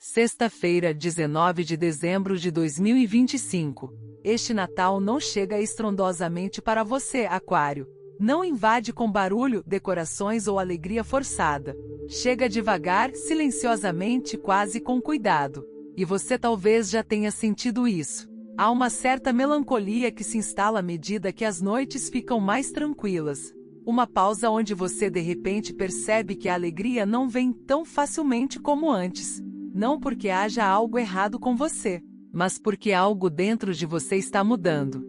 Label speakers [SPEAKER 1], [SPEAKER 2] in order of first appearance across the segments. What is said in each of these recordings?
[SPEAKER 1] Sexta-feira, 19 de dezembro de 2025. Este Natal não chega estrondosamente para você, Aquário. Não invade com barulho, decorações ou alegria forçada. Chega devagar, silenciosamente, quase com cuidado. E você talvez já tenha sentido isso. Há uma certa melancolia que se instala à medida que as noites ficam mais tranquilas. Uma pausa onde você de repente percebe que a alegria não vem tão facilmente como antes. Não porque haja algo errado com você, mas porque algo dentro de você está mudando.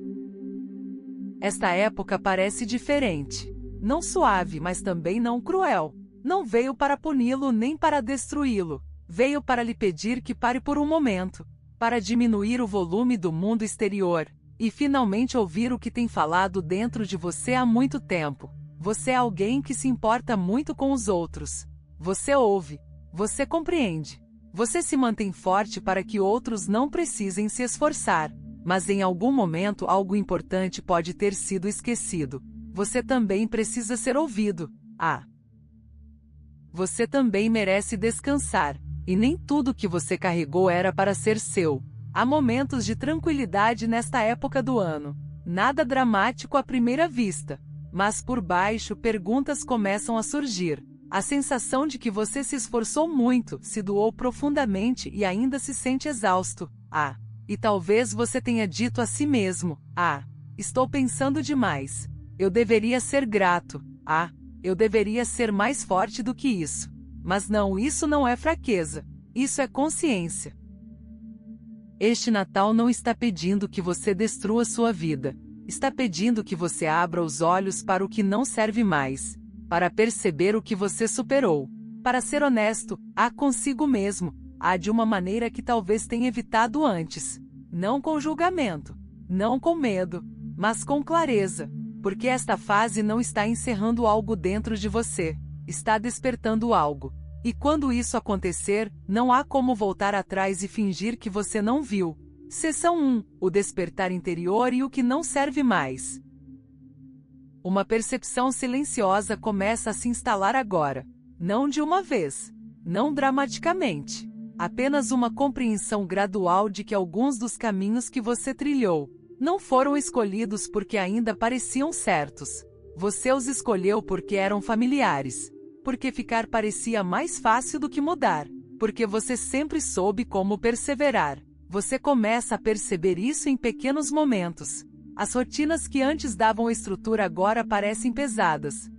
[SPEAKER 1] Esta época parece diferente. Não suave, mas também não cruel. Não veio para puni-lo nem para destruí-lo. Veio para lhe pedir que pare por um momento, para diminuir o volume do mundo exterior, e finalmente ouvir o que tem falado dentro de você há muito tempo. Você é alguém que se importa muito com os outros. Você ouve. Você compreende. Você se mantém forte para que outros não precisem se esforçar. Mas em algum momento algo importante pode ter sido esquecido. Você também precisa ser ouvido. Você também merece descansar. E nem tudo que você carregou era para ser seu. Há momentos de tranquilidade nesta época do ano. Nada dramático à primeira vista. Mas por baixo perguntas começam a surgir. A sensação de que você se esforçou muito, se doou profundamente e ainda se sente exausto. E talvez você tenha dito a si mesmo: estou pensando demais. Eu deveria ser grato. Eu deveria ser mais forte do que isso. Mas não, isso não é fraqueza. Isso é consciência. Este Natal não está pedindo que você destrua sua vida. Está pedindo que você abra os olhos para o que não serve mais. Para perceber o que você superou. Para ser honesto, consigo mesmo, de uma maneira que talvez tenha evitado antes. Não com julgamento, não com medo, mas com clareza. Porque esta fase não está encerrando algo dentro de você, está despertando algo. E quando isso acontecer, não há como voltar atrás e fingir que você não viu. Seção 1: o despertar interior e o que não serve mais. Uma percepção silenciosa começa a se instalar agora. Não de uma vez. Não dramaticamente. Apenas uma compreensão gradual de que alguns dos caminhos que você trilhou não foram escolhidos porque ainda pareciam certos. Você os escolheu porque eram familiares. Porque ficar parecia mais fácil do que mudar. Porque você sempre soube como perseverar. Você começa a perceber isso em pequenos momentos. As rotinas que antes davam estrutura agora parecem pesadas.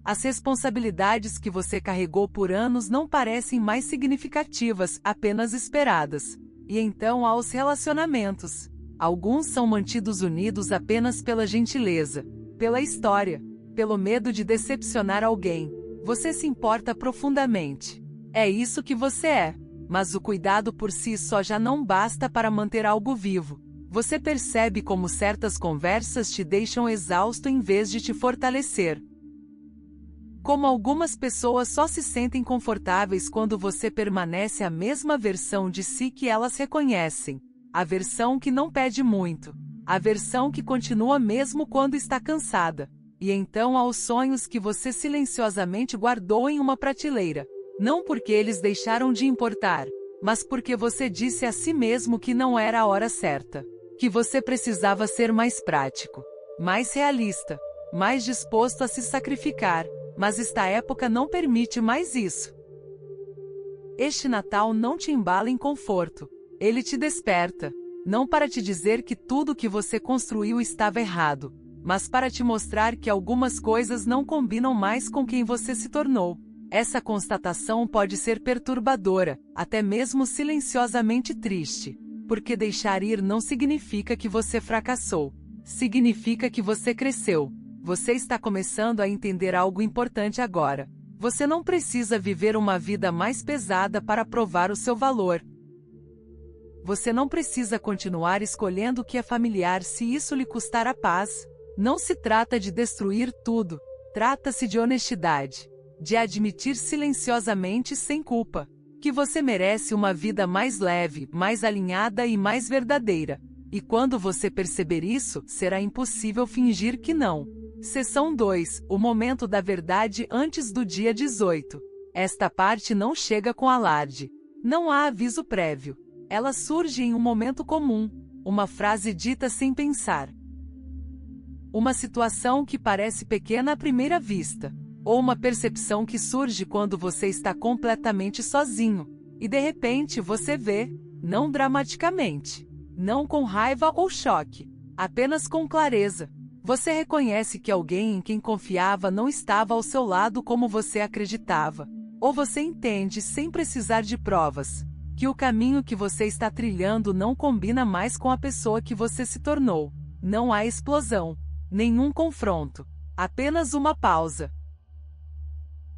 [SPEAKER 1] As responsabilidades que você carregou por anos não parecem mais significativas, apenas esperadas. E então há os relacionamentos. Alguns são mantidos unidos apenas pela gentileza, pela história, pelo medo de decepcionar alguém. Você se importa profundamente. É isso que você é. Mas o cuidado por si só já não basta para manter algo vivo. Você percebe como certas conversas te deixam exausto em vez de te fortalecer. Como algumas pessoas só se sentem confortáveis quando você permanece a mesma versão de si que elas reconhecem. A versão que não pede muito. A versão que continua mesmo quando está cansada. E então há os sonhos que você silenciosamente guardou em uma prateleira. Não porque eles deixaram de importar, mas porque você disse a si mesmo que não era a hora certa. Que você precisava ser mais prático, mais realista, mais disposto a se sacrificar, mas esta época não permite mais isso. Este Natal não te embala em conforto, ele te desperta, não para te dizer que tudo que você construiu estava errado, mas para te mostrar que algumas coisas não combinam mais com quem você se tornou. Essa constatação pode ser perturbadora, até mesmo silenciosamente triste. Porque deixar ir não significa que você fracassou. Significa que você cresceu. Você está começando a entender algo importante agora. Você não precisa viver uma vida mais pesada para provar o seu valor. Você não precisa continuar escolhendo o que é familiar se isso lhe custar a paz. Não se trata de destruir tudo. Trata-se de honestidade. De admitir silenciosamente sem culpa que você merece uma vida mais leve, mais alinhada e mais verdadeira. E quando você perceber isso, será impossível fingir que não. Seção 2: o momento da verdade antes do dia 18. Esta parte não chega com alarde. Não há aviso prévio. Ela surge em um momento comum, uma frase dita sem pensar. Uma situação que parece pequena à primeira vista, ou uma percepção que surge quando você está completamente sozinho, e de repente você vê, não dramaticamente, não com raiva ou choque, apenas com clareza. Você reconhece que alguém em quem confiava não estava ao seu lado como você acreditava, ou você entende, sem precisar de provas, que o caminho que você está trilhando não combina mais com a pessoa que você se tornou. Não há explosão, nenhum confronto, apenas uma pausa.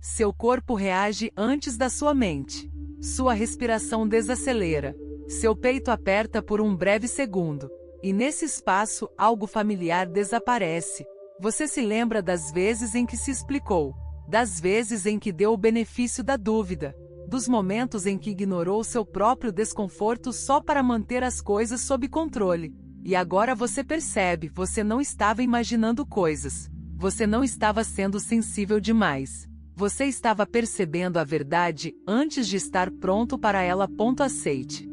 [SPEAKER 1] Seu corpo reage antes da sua mente. Sua respiração desacelera. Seu peito aperta por um breve segundo. E nesse espaço, algo familiar desaparece. Você se lembra das vezes em que se explicou, das vezes em que deu o benefício da dúvida, dos momentos em que ignorou seu próprio desconforto só para manter as coisas sob controle. E agora você percebe, você não estava imaginando coisas. Você não estava sendo sensível demais. Você estava percebendo a verdade antes de estar pronto para ela. Aceite.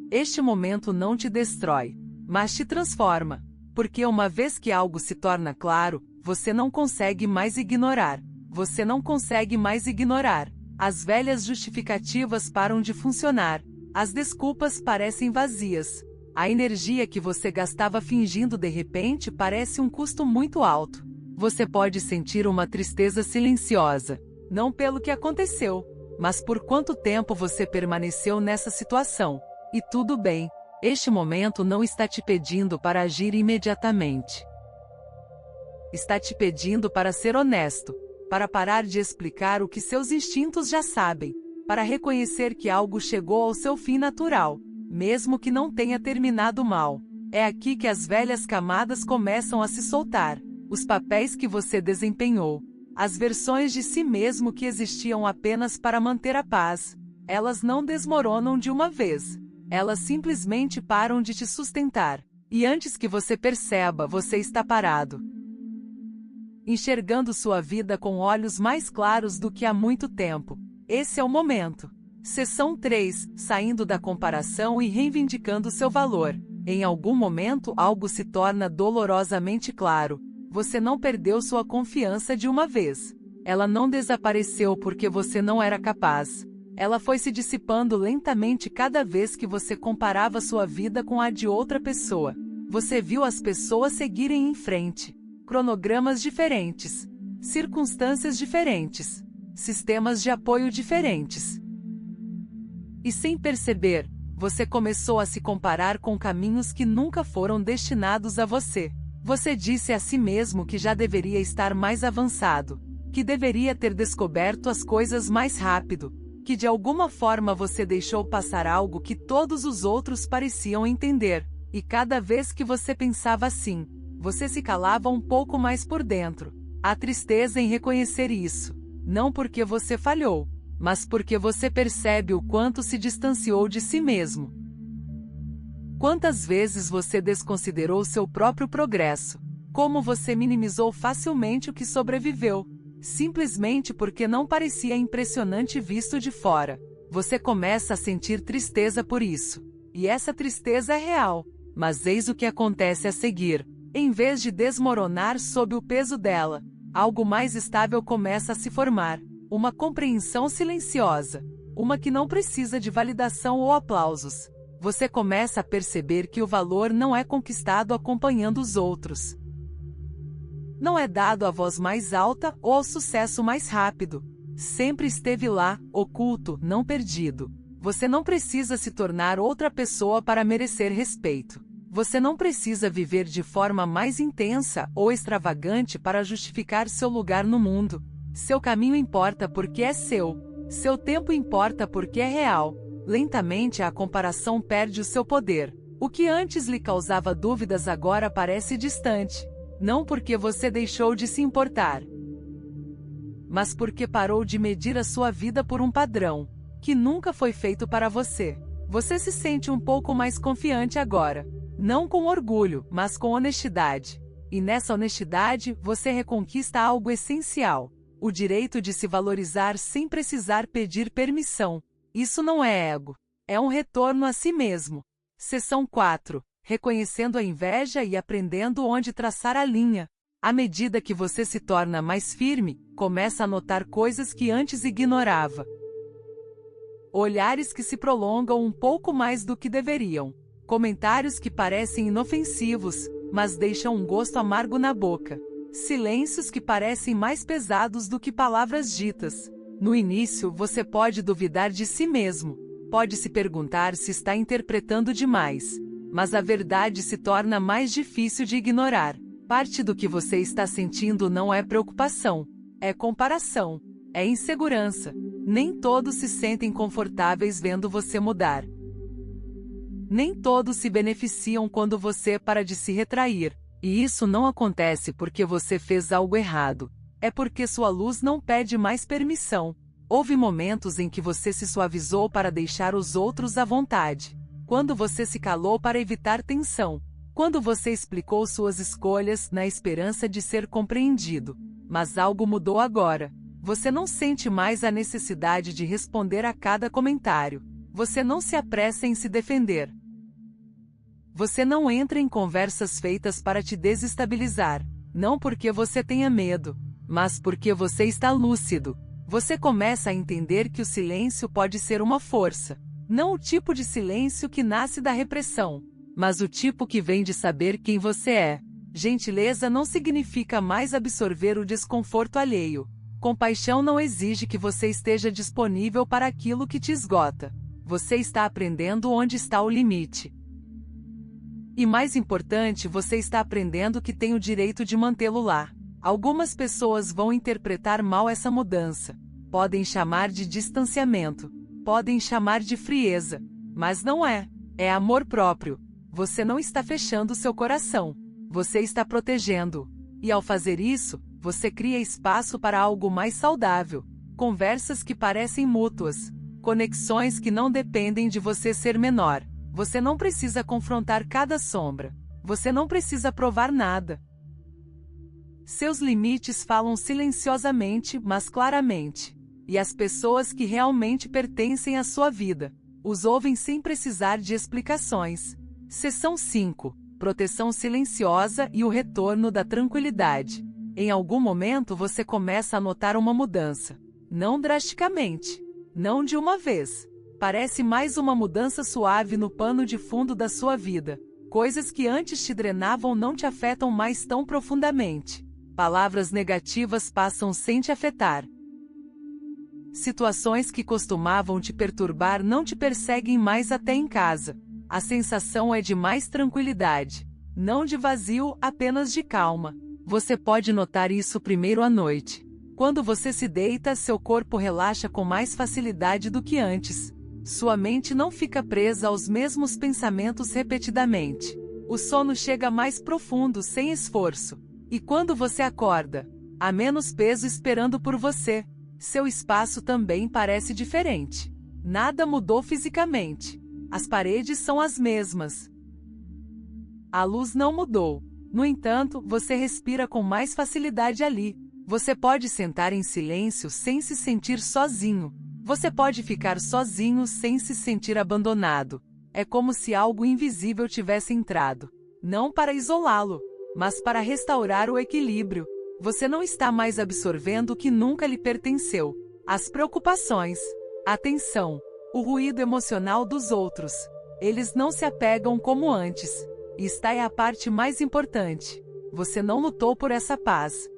[SPEAKER 1] Este momento não te destrói, mas te transforma. Porque uma vez que algo se torna claro, você não consegue mais ignorar. Você não consegue mais ignorar. As velhas justificativas param de funcionar. As desculpas parecem vazias. A energia que você gastava fingindo de repente parece um custo muito alto. Você pode sentir uma tristeza silenciosa, não pelo que aconteceu, mas por quanto tempo você permaneceu nessa situação. E tudo bem, este momento não está te pedindo para agir imediatamente. Está te pedindo para ser honesto, para parar de explicar o que seus instintos já sabem, para reconhecer que algo chegou ao seu fim natural, mesmo que não tenha terminado mal. É aqui que as velhas camadas começam a se soltar, os papéis que você desempenhou, as versões de si mesmo que existiam apenas para manter a paz. Elas não desmoronam de uma vez. Elas simplesmente param de te sustentar. E antes que você perceba, você está parado, enxergando sua vida com olhos mais claros do que há muito tempo. Esse é o momento. Seção 3, saindo da comparação e reivindicando seu valor. Em algum momento algo se torna dolorosamente claro. Você não perdeu sua confiança de uma vez. Ela não desapareceu porque você não era capaz. Ela foi se dissipando lentamente cada vez que você comparava sua vida com a de outra pessoa. Você viu as pessoas seguirem em frente. Cronogramas diferentes. Circunstâncias diferentes. Sistemas de apoio diferentes. E sem perceber, você começou a se comparar com caminhos que nunca foram destinados a você. Você disse a si mesmo que já deveria estar mais avançado, que deveria ter descoberto as coisas mais rápido, que de alguma forma você deixou passar algo que todos os outros pareciam entender, e cada vez que você pensava assim, você se calava um pouco mais por dentro. Há tristeza em reconhecer isso, não porque você falhou, mas porque você percebe o quanto se distanciou de si mesmo. Quantas vezes você desconsiderou seu próprio progresso? Como você minimizou facilmente o que sobreviveu? Simplesmente porque não parecia impressionante visto de fora. Você começa a sentir tristeza por isso. E essa tristeza é real. Mas eis o que acontece a seguir. Em vez de desmoronar sob o peso dela, algo mais estável começa a se formar. Uma compreensão silenciosa. Uma que não precisa de validação ou aplausos. Você começa a perceber que o valor não é conquistado acompanhando os outros. Não é dado à voz mais alta ou ao sucesso mais rápido. Sempre esteve lá, oculto, não perdido. Você não precisa se tornar outra pessoa para merecer respeito. Você não precisa viver de forma mais intensa ou extravagante para justificar seu lugar no mundo. Seu caminho importa porque é seu. Seu tempo importa porque é real. Lentamente a comparação perde o seu poder. O que antes lhe causava dúvidas agora parece distante. Não porque você deixou de se importar, mas porque parou de medir a sua vida por um padrão que nunca foi feito para você. Você se sente um pouco mais confiante agora. Não com orgulho, mas com honestidade. E nessa honestidade, você reconquista algo essencial: o direito de se valorizar sem precisar pedir permissão. Isso não é ego. É um retorno a si mesmo. Seção 4. Reconhecendo a inveja e aprendendo onde traçar a linha. À medida que você se torna mais firme, começa a notar coisas que antes ignorava. Olhares que se prolongam um pouco mais do que deveriam. Comentários que parecem inofensivos, mas deixam um gosto amargo na boca. Silêncios que parecem mais pesados do que palavras ditas. No início, você pode duvidar de si mesmo. Pode se perguntar se está interpretando demais. Mas a verdade se torna mais difícil de ignorar. Parte do que você está sentindo não é preocupação, é comparação, é insegurança. Nem todos se sentem confortáveis vendo você mudar. Nem todos se beneficiam quando você para de se retrair. E isso não acontece porque você fez algo errado. É porque sua luz não pede mais permissão. Houve momentos em que você se suavizou para deixar os outros à vontade. Quando você se calou para evitar tensão. Quando você explicou suas escolhas na esperança de ser compreendido. Mas algo mudou agora. Você não sente mais a necessidade de responder a cada comentário. Você não se apressa em se defender. Você não entra em conversas feitas para te desestabilizar. Não porque você tenha medo, mas porque você está lúcido. Você começa a entender que o silêncio pode ser uma força. Não o tipo de silêncio que nasce da repressão, mas o tipo que vem de saber quem você é. Gentileza não significa mais absorver o desconforto alheio. Compaixão não exige que você esteja disponível para aquilo que te esgota. Você está aprendendo onde está o limite. E mais importante, você está aprendendo que tem o direito de mantê-lo lá. Algumas pessoas vão interpretar mal essa mudança. Podem chamar de distanciamento. Podem chamar de frieza. Mas não é. É amor próprio. Você não está fechando seu coração. Você está protegendo. E ao fazer isso, você cria espaço para algo mais saudável. Conversas que parecem mútuas. Conexões que não dependem de você ser menor. Você não precisa confrontar cada sombra. Você não precisa provar nada. Seus limites falam silenciosamente, mas claramente. E as pessoas que realmente pertencem à sua vida os ouvem sem precisar de explicações. Seção 5. Proteção silenciosa e o retorno da tranquilidade. Em algum momento você começa a notar uma mudança. Não drasticamente. Não de uma vez. Parece mais uma mudança suave no pano de fundo da sua vida. Coisas que antes te drenavam não te afetam mais tão profundamente. Palavras negativas passam sem te afetar. Situações que costumavam te perturbar não te perseguem mais até em casa. A sensação é de mais tranquilidade. Não de vazio, apenas de calma. Você pode notar isso primeiro à noite. Quando você se deita, seu corpo relaxa com mais facilidade do que antes. Sua mente não fica presa aos mesmos pensamentos repetidamente. O sono chega mais profundo sem esforço. E quando você acorda, há menos peso esperando por você. Seu espaço também parece diferente. Nada mudou fisicamente. As paredes são as mesmas. A luz não mudou. No entanto, você respira com mais facilidade ali. Você pode sentar em silêncio sem se sentir sozinho. Você pode ficar sozinho sem se sentir abandonado. É como se algo invisível tivesse entrado. Não para isolá-lo, mas para restaurar o equilíbrio. Você não está mais absorvendo o que nunca lhe pertenceu. As preocupações, a tensão, o ruído emocional dos outros. Eles não se apegam como antes. E esta é a parte mais importante. Você não lutou por essa paz.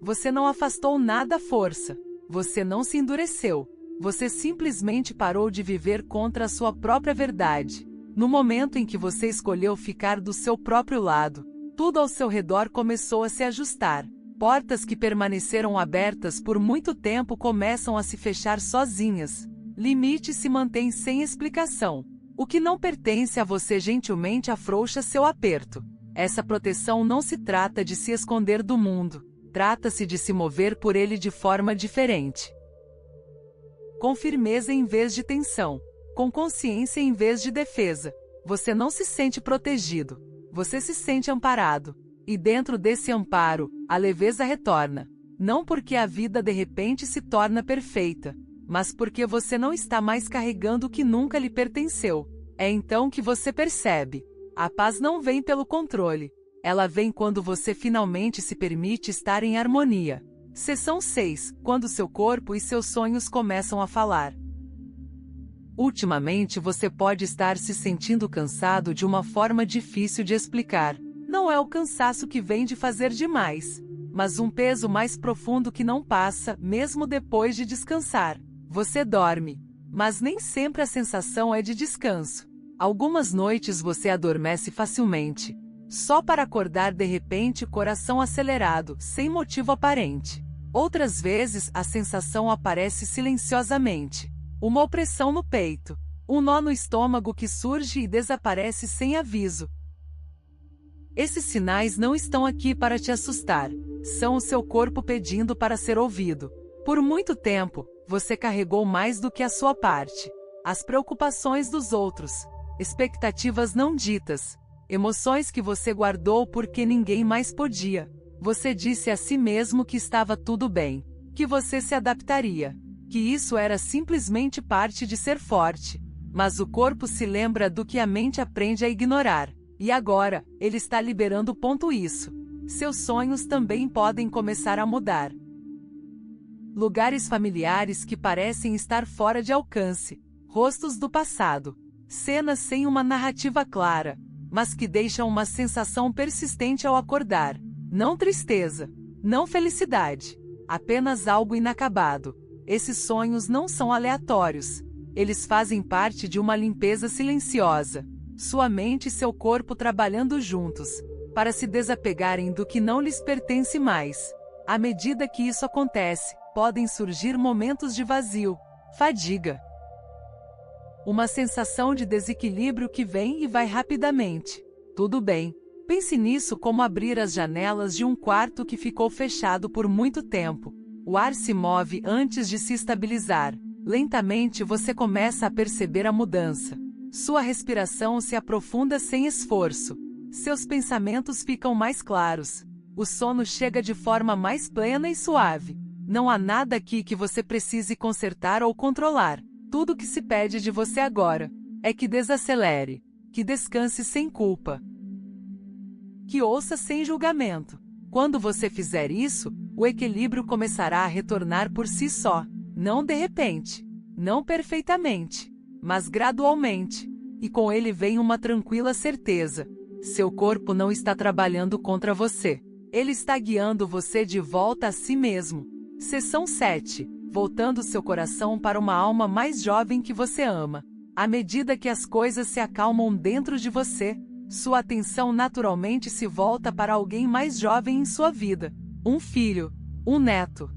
[SPEAKER 1] Você não afastou nada à força. Você não se endureceu. Você simplesmente parou de viver contra a sua própria verdade. No momento em que você escolheu ficar do seu próprio lado, tudo ao seu redor começou a se ajustar. Portas que permaneceram abertas por muito tempo começam a se fechar sozinhas. Limites se mantêm sem explicação. O que não pertence a você gentilmente afrouxa seu aperto. Essa proteção não se trata de se esconder do mundo. Trata-se de se mover por ele de forma diferente. Com firmeza em vez de tensão. Com consciência em vez de defesa. Você não se sente protegido. Você se sente amparado. E dentro desse amparo, a leveza retorna. Não porque a vida de repente se torna perfeita, mas porque você não está mais carregando o que nunca lhe pertenceu. É então que você percebe. A paz não vem pelo controle. Ela vem quando você finalmente se permite estar em harmonia. Seção 6. Quando seu corpo e seus sonhos começam a falar. Ultimamente você pode estar se sentindo cansado de uma forma difícil de explicar. Não é o cansaço que vem de fazer demais, mas um peso mais profundo que não passa, mesmo depois de descansar. Você dorme, mas nem sempre a sensação é de descanso. Algumas noites você adormece facilmente, só para acordar de repente, coração acelerado, sem motivo aparente. Outras vezes a sensação aparece silenciosamente. Uma opressão no peito, um nó no estômago que surge e desaparece sem aviso. Esses sinais não estão aqui para te assustar, são o seu corpo pedindo para ser ouvido. Por muito tempo, você carregou mais do que a sua parte. As preocupações dos outros, expectativas não ditas, emoções que você guardou porque ninguém mais podia. Você disse a si mesmo que estava tudo bem, que você se adaptaria, que isso era simplesmente parte de ser forte. Mas o corpo se lembra do que a mente aprende a ignorar. E agora, ele está liberando isso. Seus sonhos também podem começar a mudar. Lugares familiares que parecem estar fora de alcance. Rostos do passado. Cenas sem uma narrativa clara, mas que deixam uma sensação persistente ao acordar. Não tristeza, não felicidade, apenas algo inacabado. Esses sonhos não são aleatórios. Eles fazem parte de uma limpeza silenciosa. Sua mente e seu corpo trabalhando juntos, para se desapegarem do que não lhes pertence mais. À medida que isso acontece, podem surgir momentos de vazio, fadiga. Uma sensação de desequilíbrio que vem e vai rapidamente. Tudo bem. Pense nisso como abrir as janelas de um quarto que ficou fechado por muito tempo. O ar se move antes de se estabilizar. Lentamente você começa a perceber a mudança. Sua respiração se aprofunda sem esforço. Seus pensamentos ficam mais claros. O sono chega de forma mais plena e suave. Não há nada aqui que você precise consertar ou controlar. Tudo que se pede de você agora é que desacelere, que descanse sem culpa, que ouça sem julgamento. Quando você fizer isso, o equilíbrio começará a retornar por si só. Não de repente, não perfeitamente, mas gradualmente. E com ele vem uma tranquila certeza. Seu corpo não está trabalhando contra você. Ele está guiando você de volta a si mesmo. Seção 7. Voltando seu coração para uma alma mais jovem que você ama. À medida que as coisas se acalmam dentro de você, sua atenção naturalmente se volta para alguém mais jovem em sua vida. Um filho, um neto,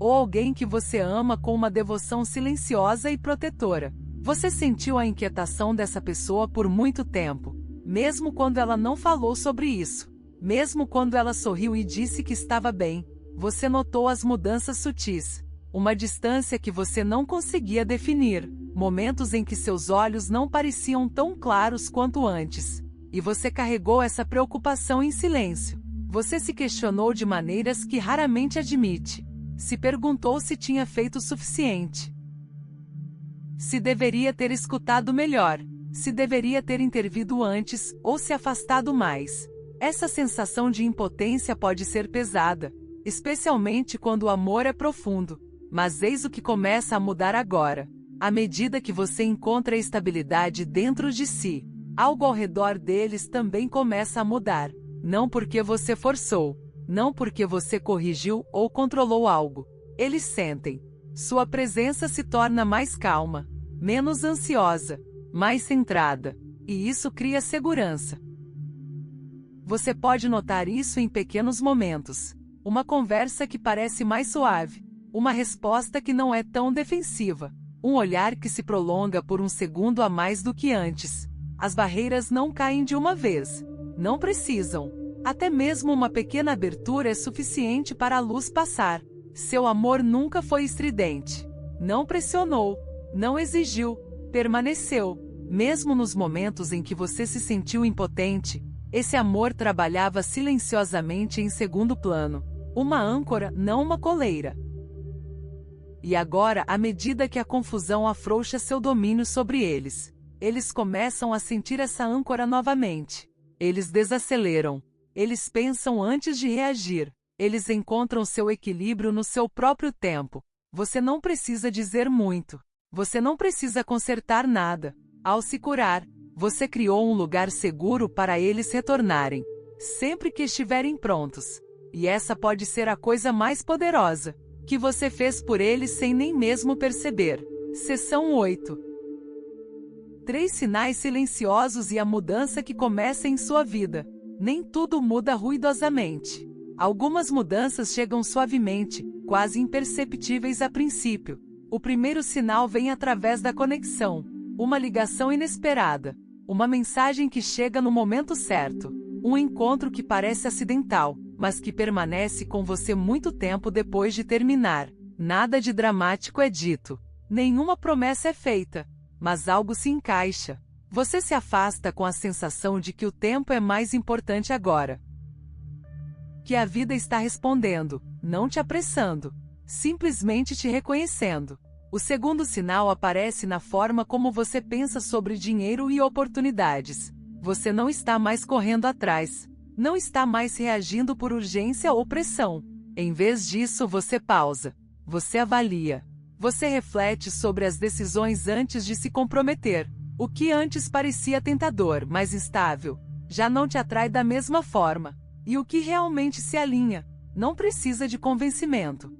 [SPEAKER 1] ou alguém que você ama com uma devoção silenciosa e protetora. Você sentiu a inquietação dessa pessoa por muito tempo, mesmo quando ela não falou sobre isso. Mesmo quando ela sorriu e disse que estava bem, você notou as mudanças sutis. Uma distância que você não conseguia definir, momentos em que seus olhos não pareciam tão claros quanto antes. E você carregou essa preocupação em silêncio. Você se questionou de maneiras que raramente admite. Se perguntou se tinha feito o suficiente. Se deveria ter escutado melhor, se deveria ter intervido antes, ou se afastado mais. Essa sensação de impotência pode ser pesada, especialmente quando o amor é profundo. Mas eis o que começa a mudar agora. À medida que você encontra estabilidade dentro de si, algo ao redor deles também começa a mudar. Não porque você forçou, não porque você corrigiu ou controlou algo. Eles sentem. Sua presença se torna mais calma, menos ansiosa, mais centrada. E isso cria segurança. Você pode notar isso em pequenos momentos. Uma conversa que parece mais suave. Uma resposta que não é tão defensiva. Um olhar que se prolonga por um segundo a mais do que antes. As barreiras não caem de uma vez. Não precisam. Até mesmo uma pequena abertura é suficiente para a luz passar. Seu amor nunca foi estridente. Não pressionou. Não exigiu. Permaneceu. Mesmo nos momentos em que você se sentiu impotente, esse amor trabalhava silenciosamente em segundo plano. Uma âncora, não uma coleira. E agora, à medida que a confusão afrouxa seu domínio sobre eles, eles começam a sentir essa âncora novamente. Eles desaceleram. Eles pensam antes de reagir. Eles encontram seu equilíbrio no seu próprio tempo. Você não precisa dizer muito. Você não precisa consertar nada. Ao se curar, você criou um lugar seguro para eles retornarem, sempre que estiverem prontos. E essa pode ser a coisa mais poderosa que você fez por eles sem nem mesmo perceber. Seção 8. 3 sinais silenciosos e a mudança que começa em sua vida. Nem tudo muda ruidosamente. Algumas mudanças chegam suavemente, quase imperceptíveis a princípio. O primeiro sinal vem através da conexão, uma ligação inesperada, uma mensagem que chega no momento certo, um encontro que parece acidental, mas que permanece com você muito tempo depois de terminar. Nada de dramático é dito, nenhuma promessa é feita, mas algo se encaixa. Você se afasta com a sensação de que o tempo é mais importante agora. Que a vida está respondendo, não te apressando, simplesmente te reconhecendo. O segundo sinal aparece na forma como você pensa sobre dinheiro e oportunidades. Você não está mais correndo atrás, não está mais reagindo por urgência ou pressão. Em vez disso, você pausa, você avalia, você reflete sobre as decisões antes de se comprometer. O que antes parecia tentador, mas instável, já não te atrai da mesma forma. E o que realmente se alinha, não precisa de convencimento.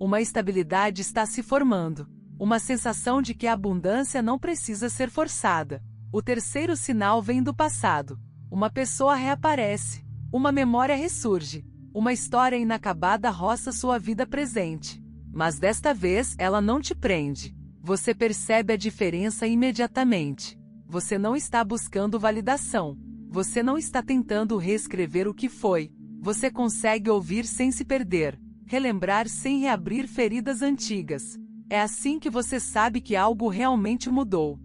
[SPEAKER 1] Uma estabilidade está se formando, uma sensação de que a abundância não precisa ser forçada. O terceiro sinal vem do passado. Uma pessoa reaparece, uma memória ressurge, uma história inacabada roça sua vida presente. Mas desta vez ela não te prende. Você percebe a diferença imediatamente. Você não está buscando validação. Você não está tentando reescrever o que foi. Você consegue ouvir sem se perder, relembrar sem reabrir feridas antigas. É assim que você sabe que algo realmente mudou.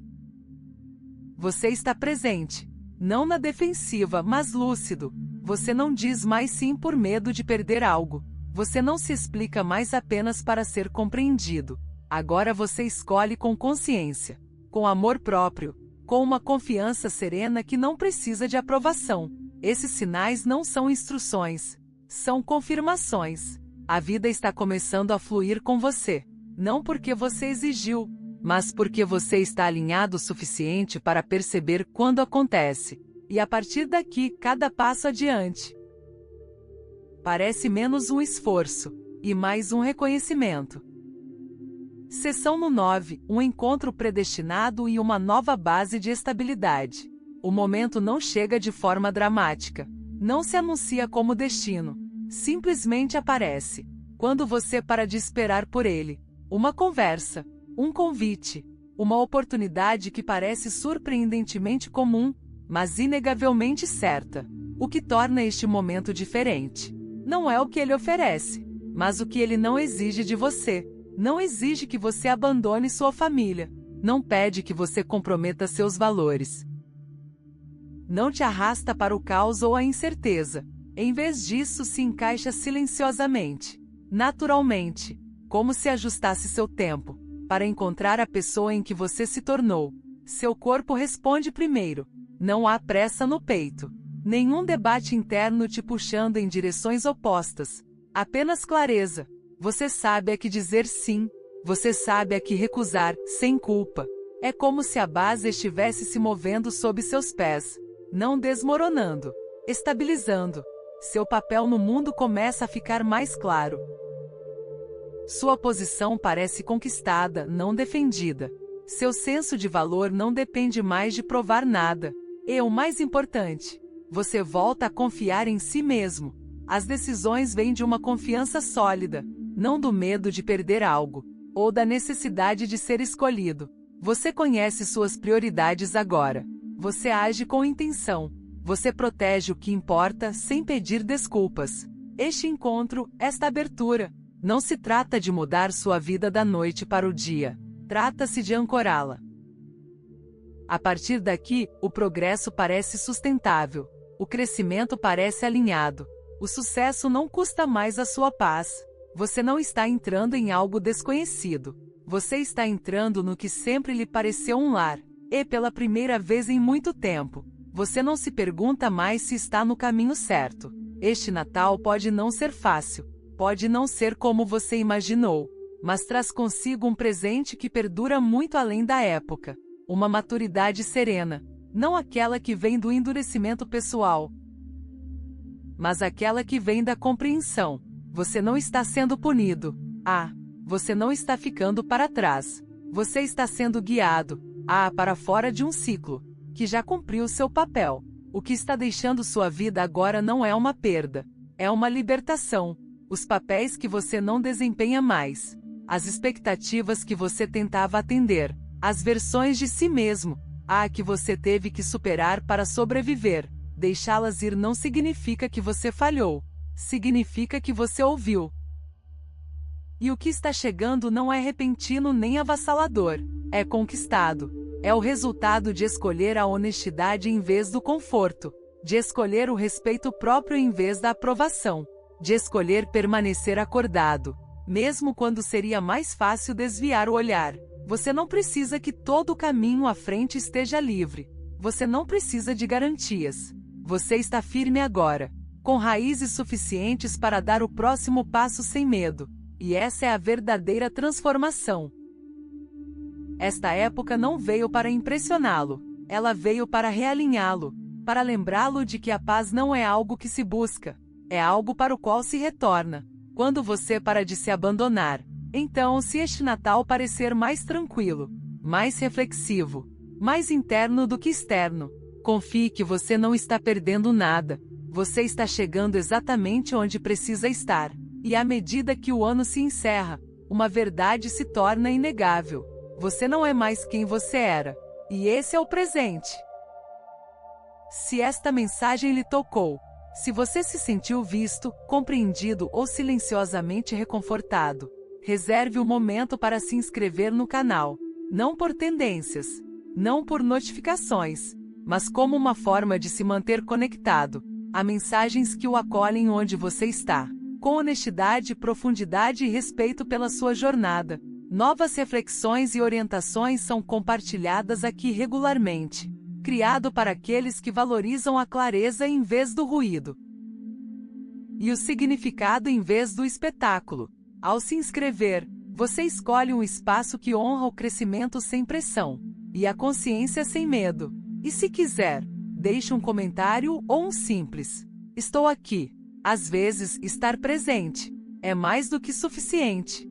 [SPEAKER 1] Você está presente, não na defensiva, mas lúcido. Você não diz mais sim por medo de perder algo. Você não se explica mais apenas para ser compreendido. Agora você escolhe com consciência, com amor próprio, com uma confiança serena que não precisa de aprovação. Esses sinais não são instruções, são confirmações. A vida está começando a fluir com você, não porque você exigiu, mas porque você está alinhado o suficiente para perceber quando acontece. E a partir daqui, cada passo adiante parece menos um esforço e mais um reconhecimento. Seção 9, um encontro predestinado e uma nova base de estabilidade. O momento não chega de forma dramática, não se anuncia como destino, simplesmente aparece. Quando você para de esperar por ele, uma conversa, um convite, uma oportunidade que parece surpreendentemente comum, mas inegavelmente certa. O que torna este momento diferente não é o que ele oferece, mas o que ele não exige de você. Não exige que você abandone sua família. Não pede que você comprometa seus valores. Não te arrasta para o caos ou a incerteza. Em vez disso, se encaixa silenciosamente, naturalmente, como se ajustasse seu tempo, para encontrar a pessoa em que você se tornou. Seu corpo responde primeiro. Não há pressa no peito. Nenhum debate interno te puxando em direções opostas. Apenas clareza. Você sabe a que dizer sim, você sabe a que recusar, sem culpa. É como se a base estivesse se movendo sob seus pés, não desmoronando, estabilizando. Seu papel no mundo começa a ficar mais claro. Sua posição parece conquistada, não defendida. Seu senso de valor não depende mais de provar nada. E o mais importante, você volta a confiar em si mesmo. As decisões vêm de uma confiança sólida, não do medo de perder algo, ou da necessidade de ser escolhido. Você conhece suas prioridades agora. Você age com intenção. Você protege o que importa sem pedir desculpas. Este encontro, esta abertura, não se trata de mudar sua vida da noite para o dia. Trata-se de ancorá-la. A partir daqui, o progresso parece sustentável. O crescimento parece alinhado. O sucesso não custa mais a sua paz. Você não está entrando em algo desconhecido. Você está entrando no que sempre lhe pareceu um lar. E pela primeira vez em muito tempo, você não se pergunta mais se está no caminho certo. Este Natal pode não ser fácil, pode não ser como você imaginou, mas traz consigo um presente que perdura muito além da época. Uma maturidade serena, não aquela que vem do endurecimento pessoal, mas aquela que vem da compreensão. Você não está sendo punido. Você não está ficando para trás. Você está sendo guiado, para fora de um ciclo, que já cumpriu seu papel. O que está deixando sua vida agora não é uma perda, é uma libertação. Os papéis que você não desempenha mais, as expectativas que você tentava atender, as versões de si mesmo, que você teve que superar para sobreviver. Deixá-las ir não significa que você falhou, significa que você ouviu. E o que está chegando não é repentino nem avassalador, é conquistado. É o resultado de escolher a honestidade em vez do conforto, de escolher o respeito próprio em vez da aprovação, de escolher permanecer acordado, mesmo quando seria mais fácil desviar o olhar. Você não precisa que todo o caminho à frente esteja livre. Você não precisa de garantias. Você está firme agora, com raízes suficientes para dar o próximo passo sem medo. E essa é a verdadeira transformação. Esta época não veio para impressioná-lo, ela veio para realinhá-lo, para lembrá-lo de que a paz não é algo que se busca, é algo para o qual se retorna. Quando você para de se abandonar, então, se este Natal parecer mais tranquilo, mais reflexivo, mais interno do que externo, confie que você não está perdendo nada, você está chegando exatamente onde precisa estar. E à medida que o ano se encerra, uma verdade se torna inegável. Você não é mais quem você era. E esse é o presente. Se esta mensagem lhe tocou, se você se sentiu visto, compreendido ou silenciosamente reconfortado, reserve o momento para se inscrever no canal. Não por tendências, não por notificações, mas como uma forma de se manter conectado a mensagens que o acolhem onde você está. Com honestidade, profundidade e respeito pela sua jornada. Novas reflexões e orientações são compartilhadas aqui regularmente. Criado para aqueles que valorizam a clareza em vez do ruído. E o significado em vez do espetáculo. Ao se inscrever, você escolhe um espaço que honra o crescimento sem pressão. E a consciência sem medo. E se quiser, deixe um comentário ou um simples "Estou aqui". Às vezes, estar presente é mais do que suficiente.